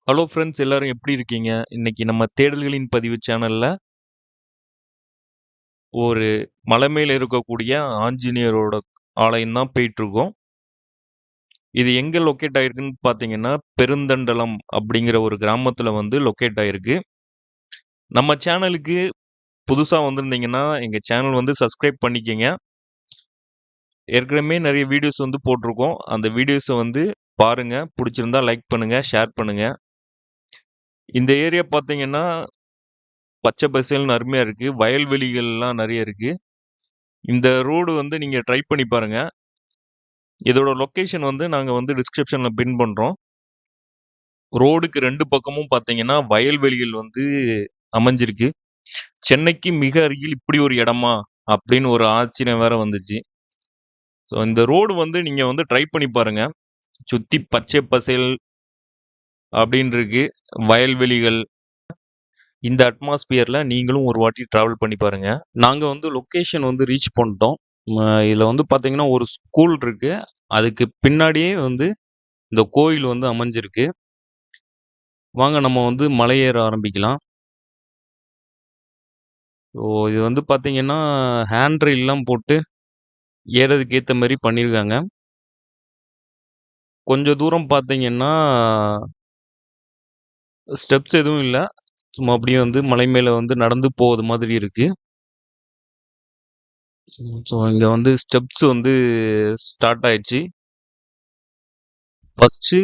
Hello friends, எல்லாரும் எப்படி இருக்கீங்க? இன்னைக்கு நம்ம தேடல்களின் பதிவு சேனல்ல ஒரு மலை மேல இருக்கக்கூடிய ஆஞ்சநேயரோட ஆலயம் தான் போயிட்டு இருக்கோம். இது எங்க லொக்கேட் ஆயிருக்குன்னு பார்த்தீங்கன்னா, பெருந்தண்டலம் அப்படிங்கிற ஒரு கிராமத்துல வந்து லொக்கேட் ஆயிருக்கு. நம்ம சேனலுக்கு புதுசா வந்திருந்தீங்கன்னா, எங்க சேனல் வந்து சப்ஸ்கிரைப் பண்ணிக்கங்க. ஏற்கனவே நிறைய வீடியோஸ் வந்து போட்டிருக்கோம். அந்த வீடியோஸை வந்து பாருங்க. பிடிச்சிருந்தா லைக் பண்ணுங்க, ஷேர் பண்ணுங்க. இந்த ஏரியா பார்த்தீங்கன்னா, பச்சை பசேல்னு அருமையா இருக்கு. வயல்வெளிகள்லாம் நிறைய இருக்கு. இந்த ரோடு வந்து நீங்க ட்ரை பண்ணி பாருங்க. இதோட லொகேஷன் வந்து நாங்க வந்து டிஸ்கிரிப்ஷன்ல பின் பண்றோம். ரோடுக்கு 2 பக்கமும் பார்த்தீங்கன்னா, வயல்வெளிகள் வந்து அமைஞ்சிருக்கு. சென்னைக்கு மிக அருகில் இப்படி ஒரு இடமா? அப்படின்னு ஒரு ஆச்சரியம் வேற வந்துச்சு. ஸோ இந்த ரோடு வந்து நீங்க வந்து ட்ரை பண்ணி பாருங்க. சுத்தி பச்சை பசேல் அப்படின்னு இருக்கு. வயல்வெளிகள். இந்த அட்மாஸ்பியர்ல நீங்களும் ஒரு வாட்டி டிராவல் பண்ணி பாருங்க. நாங்க வந்து லொகேஷன் வந்து ரீச் பண்ணிட்டோம். இதுல வந்து பார்த்தீங்கன்னா, ஒரு ஸ்கூல் இருக்கு. அதுக்கு பின்னாடியே வந்து இந்த கோயில் வந்து அமைஞ்சிருக்கு. வாங்க நம்ம வந்து மலை ஏற ஆரம்பிக்கலாம். ஸோ இது வந்து பார்த்தீங்கன்னா, ஹேண்ட் ரெயில்லாம் போட்டு ஏறதுக்கு ஏத்த மாரி பண்ணியிருக்காங்க. கொஞ்சம் தூரம் பார்த்தீங்கன்னா, ஸ்டெப்ஸ் எதுவும் இல்ல. சும்மா அப்படியே வந்து மலை மேல வந்து நடந்து போவது மாதிரி இருக்கு. ஸோ இங்க வந்து ஸ்டெப்ஸ் வந்து ஸ்டார்ட் ஆயிடுச்சு. ஃபர்ஸ்ட்டு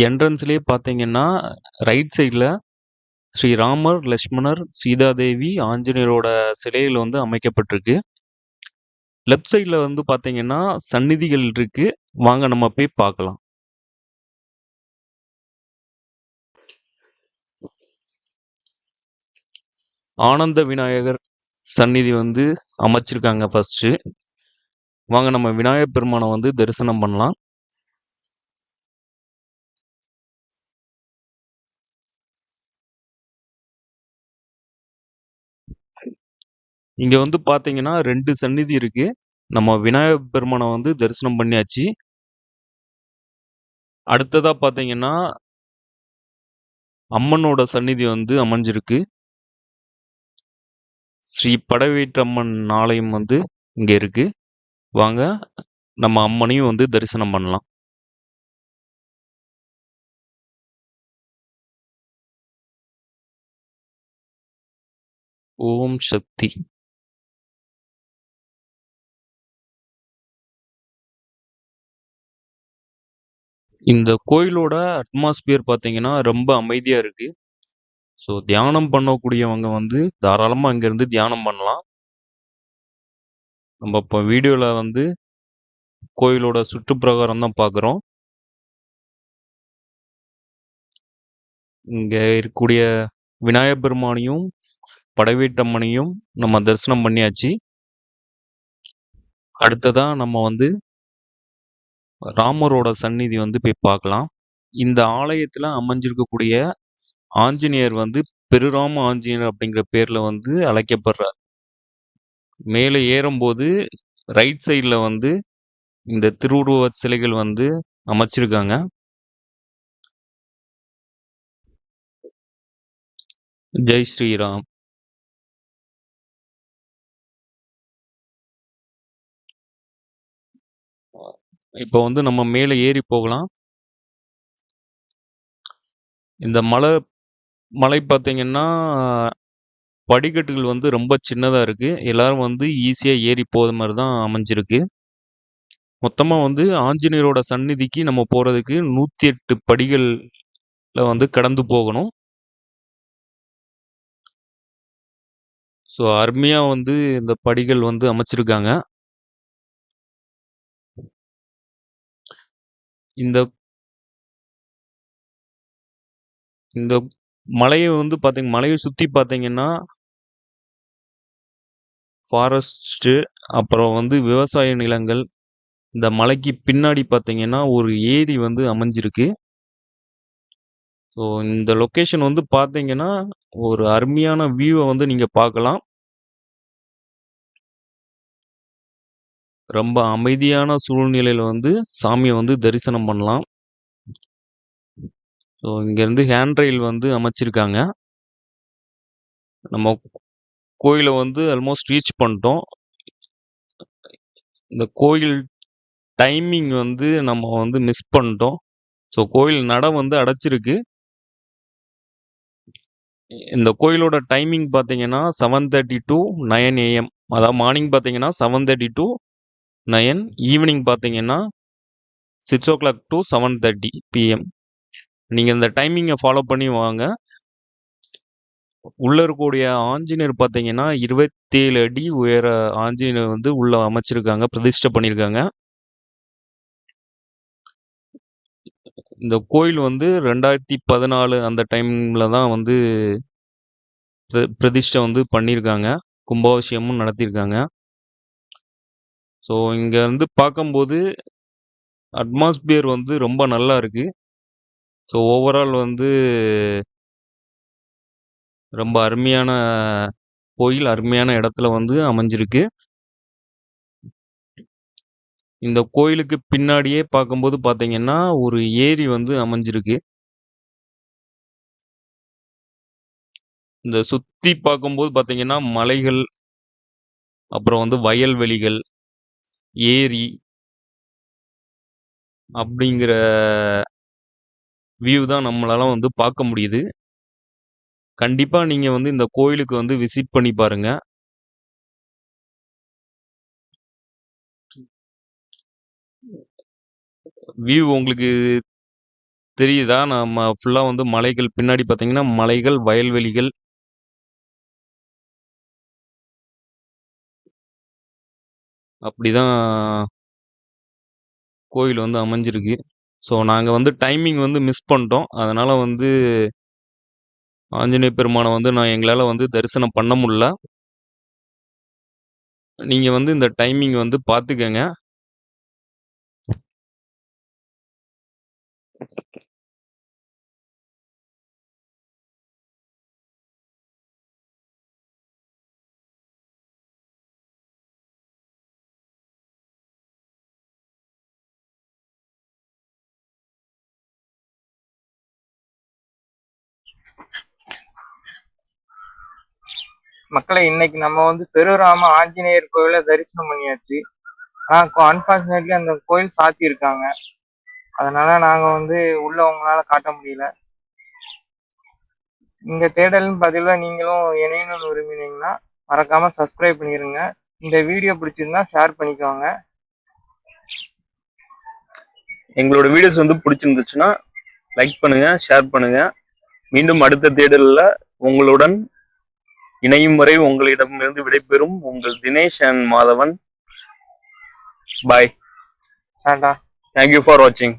என்ட்ரன்ஸ்லயே பார்த்தீங்கன்னா, ரைட் சைடுல ஸ்ரீ ராமர், லட்சுமணர், சீதாதேவி, ஆஞ்சநேயரோட சிலைகள் வந்து அமைக்கப்பட்டிருக்கு. லெஃப்ட் சைடுல வந்து பார்த்தீங்கன்னா, சந்நிதிகள் இருக்கு. வாங்க நம்ம போய் பார்க்கலாம். ஆனந்த விநாயகர் சந்நிதி வந்து அமைச்சிருக்காங்க ஃபர்ஸ்ட்டு. வாங்க நம்ம விநாயகர் பெருமானை வந்து தரிசனம் பண்ணலாம். இங்க வந்து பார்த்தீங்கன்னா 2 சந்நிதி இருக்கு. நம்ம விநாயகர் பெருமானை வந்து தரிசனம் பண்ணியாச்சு. அடுத்ததா பார்த்தீங்கன்னா, அம்மனோட சந்நிதி வந்து அமைஞ்சிருக்கு. ஸ்ரீ படவேற்றம்மன் ஆலயம் வந்து இங்க இருக்கு. வாங்க நம்ம அம்மனையும் வந்து தரிசனம் பண்ணலாம். ஓம் சக்தி. இந்த கோயிலோட அட்மாஸ்பியர் பார்த்தீங்கன்னா, ரொம்ப அமைதியா இருக்கு. ஸோ தியானம் பண்ணக்கூடியவங்க வந்து தாராளமா இங்கேருந்து தியானம் பண்ணலாம். நம்ம இப்போ வீடியோல வந்து கோயிலோட சுற்றுப்பிரகாரம் தான் பார்க்குறோம். இங்க இருக்கக்கூடிய விநாயகர் பெருமானையும், படவேட்டம்மனையும் நம்ம தரிசனம் பண்ணியாச்சு. அடுத்ததா நம்ம வந்து ராமரோட சந்நிதி வந்து போய் பார்க்கலாம். இந்த ஆலயத்துல அமைஞ்சிருக்கக்கூடிய ஆஞ்சநேயர் வந்து பெருராம ஆஞ்சநேயர் அப்படிங்கிற பேர்ல வந்து அழைக்கப்படுறார். மேலே ஏறும்போது ரைட் சைடுல வந்து இந்த திருவுருவச் சிலைகள் வந்து அமைச்சிருக்காங்க. ஜெய் ஸ்ரீராம். இப்போ வந்து நம்ம மேலே ஏறி போகலாம். இந்த மலை பார்த்தீங்கன்னா, படிக்கட்டுகள் வந்து ரொம்ப சின்னதா இருக்கு. எல்லாரும் வந்து ஈஸியா ஏறி போற மாரி தான் அமைஞ்சிருக்கு. மொத்தமா வந்து ஆஞ்சநேயரோட சந்நிதிக்கு நம்ம போறதுக்கு 108 படிகள்ல வந்து கடந்து போகணும். ஸோ அருமையா வந்து இந்த படிகள் வந்து அமைச்சிருக்காங்க. இந்த இந்த மலைய வந்து மலைய சுத்தி பார்த்தீங்கன்னா, ஃபாரஸ்ட்டு அப்புறம் வந்து விவசாய நிலங்கள். இந்த மலைக்கு பின்னாடி பார்த்தீங்கன்னா, ஒரு ஏரி வந்து அமைஞ்சிருக்கு. ஸோ இந்த லொக்கேஷன் வந்து பார்த்தீங்கன்னா, ஒரு அருமையான வியூவ வந்து நீங்க பார்க்கலாம். ரொம்ப அமைதியான சூழ்நிலையில வந்து சாமிய வந்து தரிசனம் பண்ணலாம். ஸோ இங்கேருந்து ஹேண்ட் ரயில் வந்து அமைச்சிருக்காங்க. நம்ம கோயிலை வந்து ஆல்மோஸ்ட் ரீச் பண்ணிட்டோம். இந்த கோயில் டைமிங் வந்து நம்ம வந்து மிஸ் பண்ணிட்டோம். ஸோ கோயில் நட வந்து அடைச்சிருக்கு. இந்த கோயிலோட டைமிங் பார்த்தீங்கன்னா 7:30 to 9 AM. அதாவது மார்னிங் பார்த்தீங்கன்னா 7:30 to 9, ஈவினிங் பார்த்தீங்கன்னா 6 o'clock to 7:30 PM. நீங்கள் இந்த டைமிங்கை ஃபாலோ பண்ணி வாங்க. உள்ள இருக்கக்கூடிய ஆஞ்சநேயர் பார்த்தீங்கன்னா 27 அடி உயர ஆஞ்சநேயர் வந்து உள்ள அமைச்சிருக்காங்க, பிரதிஷ்டை பண்ணியிருக்காங்க. இந்த கோயில் வந்து 2014 அந்த டைம்ல தான் வந்து பிரதிஷ்டை வந்து பண்ணியிருக்காங்க, கும்பாபிஷேகமும் நடத்தியிருக்காங்க. ஸோ இங்கே வந்து பார்க்கும்போது அட்மாஸ்பியர் வந்து ரொம்ப நல்லா இருக்கு. ஸோ ஓவரால் வந்து ரொம்ப அருமையான கோயில், அருமையான இடத்துல வந்து அமைஞ்சிருக்கு. இந்த கோயிலுக்கு பின்னாடியே பார்க்கும்போது பார்த்தீங்கன்னா ஒரு ஏரி வந்து அமைஞ்சிருக்கு. இந்த சுற்றி பார்க்கும்போது பார்த்தீங்கன்னா மலைகள், அப்புறம் வந்து வயல்வெளிகள், ஏரி அப்படிங்கிற வியூ தான் நம்மளால வந்து பார்க்க முடியுது. கண்டிப்பா நீங்க வந்து இந்த கோயிலுக்கு வந்து விசிட் பண்ணி பாருங்க. வியூ உங்களுக்கு தெரியுதா? நம்ம ஃபுல்லா வந்து மலைகள் பின்னாடி பார்த்தீங்கன்னா மலைகள், வயல்வெளிகள். அப்படிதான் கோயில் வந்து அமைஞ்சிருக்கு. ஸோ நாங்க வந்து டைமிங் வந்து மிஸ் பண்ணிட்டோம். அதனால வந்து ஆஞ்சநேய பெருமானை வந்து எங்களால வந்து தரிசனம் பண்ண முடியல. நீங்க வந்து இந்த டைமிங் வந்து பார்த்துக்கங்க. மக்களை, இன்னைக்கு நம்ம வந்து பெருராம ஆஞ்சநேயர் கோயிலை தரிசனம் பண்ணியாச்சு. அன்பார்ச்சுனேட்லி அந்த கோயில் சாத்தி இருக்காங்க. அதனால நாங்க வந்து உள்ள உங்களால காட்ட முடியல. இங்க தேடல்னு பதிலா நீங்களும் இணையணும்னு விரும்பினீங்கன்னா மறக்காம சப்ஸ்கிரைப் பண்ணிருங்க. இந்த வீடியோ பிடிச்சிருந்தா ஷேர் பண்ணிக்கோங்க. எங்களோட வீடியோஸ் வந்து பிடிச்சிருந்துச்சுன்னா லைக் பண்ணுங்க, ஷேர் பண்ணுங்க. மீண்டும் அடுத்த தேடல்ல உங்களுடன் இணையும் வரை உங்களிடமிருந்து விடைபெறும் உங்கள் Dinesh and Madhavan. Bye. Tata. Thank you for watching.